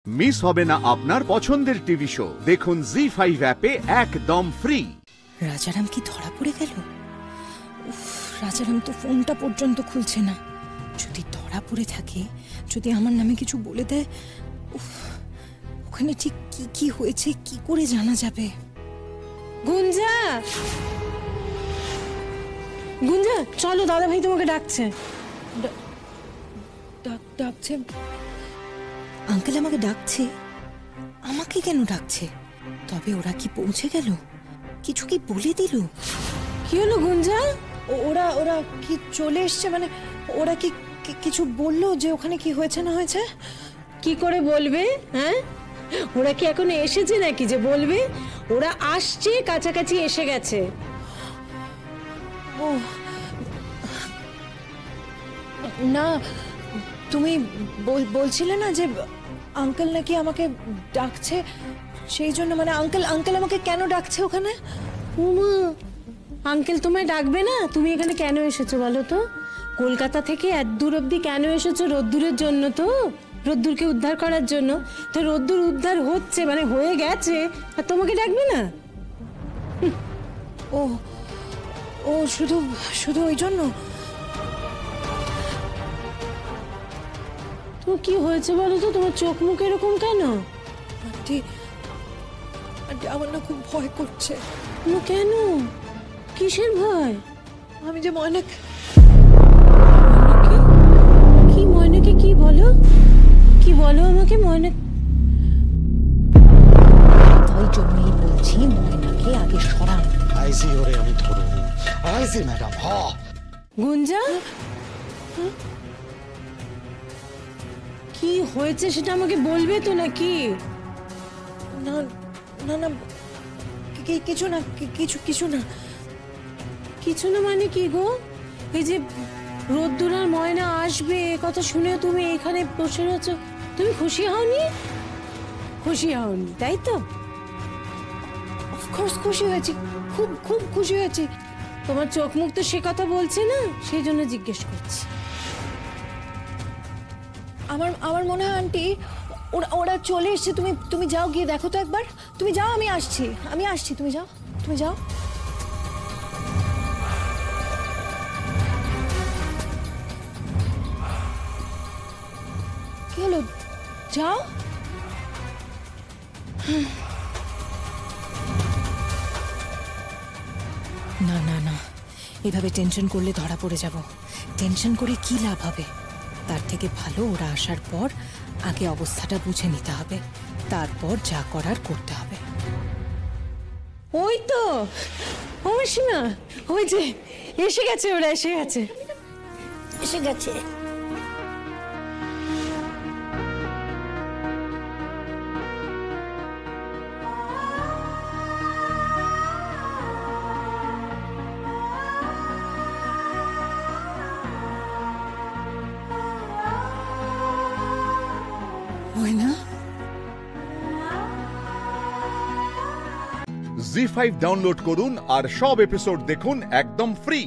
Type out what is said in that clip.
Miss হবে না আপনার পছন্দের টিভি শো। দেখুন জি5 অ্যাপে একদম ফ্রি। রাজারাম কি ধরা পড়ে গেল? উফ, রাজারাম তো ফোনটা পর্যন্ত খুলছে না। যদি ধরা পড়ে থাকে, যদি আমার নামে কিছু বলে দেয়, উফ, ওখানে ঠিক কি কি হয়েছে কি করে জানা যাবে? গুঞ্জা, গুঞ্জা, চলো, দাদা ভাই তোমাকে ডাকছে। ডাকছে? আঙ্কেল আমাকে ডাকছে? আমাকে কেন ডাকছে? তবে ওরা কি পৌঁছে গেল? কিছু কি বলে দিল? কি হলো গুঞ্জা? ওরা ওরা কি চলে এসছে? মানে ওরা কি কিছু বললো যে ওখানে কি হয়েছে না হয়েছে? কি করে বলবে? হ্যাঁ, ওরা কি এখন এসেছে নাকি যে বলবে? ওরা আসছে, কাছাকাছি এসে গেছে। ও না, তুমি বলছিলে না যে আঙ্কেল নাকি আমাকে ডাকছে, সেই জন্য। মানে আঙ্কেল আমাকে কেন ডাকছে ওখানে? উমা, আঙ্কেল তোমায় ডাকবে না? তুমি এখানে কেন এসেছো বলো তো? কলকাতা থেকে এত দূর অব্দি কেন এসেছো? রোদ্দুরের জন্য তো, রোদ্দুরকে উদ্ধার করার জন্য। তো রোদ্দুর উদ্ধার হচ্ছে, মানে হয়ে গেছে, আর তোমাকে ডাকবে না? ও ও শুধু শুধু ওই জন্য? তো কি হয়েছে বলো তো? তোমার চোখ মুখ এরকম কেন? আন্টি, আমার না খুব ভয় করছে। কেন? কিসের ভয়? আমি যে ময়নাকে। কি ময়নাকে? কি বলো, কি বলো আমাকে? ময়না? তাই জন্যই বলছি ময়নাকে আগে সরান। আইসি ওরে আমি ধরো। আইসি ম্যাডাম। গুঞ্জা, কি হয়েছে সেটা আমাকে বলবে তো নাকি? না না না, কিছু না, কিছু না। কিছু না মানে কি গো? এই যে রোদ্দুর আর ময়না আসবে কথা শুনে তুমি এখানে বসে রয়েছো, তুমি খুশি হওনি? খুশি হওনি তাই তো? অফকোর্স খুশি হয়েছি, খুব খুব খুশি হয়েছি। তোমার চোখ মুখ তো সে কথা বলছে না, সেই জন্য জিজ্ঞেস করছি। আমার মনে হয় আন্টি ওরা চলে এসছে। তুমি যাও, গিয়ে দেখো তো একবার। তুমি যাও, আমি আসছি, তুমি যাও, তুমি যাও। কি হলো? যাও। না না না, এভাবে টেনশন করলে ধরা পড়ে যাব। টেনশন করে কি লাভ হবে? তার থেকে ভালো ওরা আসার পর আগে অবস্থাটা বুঝে নিতে হবে, তারপর যা করার করতে হবে। ওই তো অবশ্যই, ওই যে এসে গেছে, ওরা এসে গেছে। ময়না, জি5 ডাউনলোড করুন আর সব এপিসোড দেখুন একদম ফ্রি।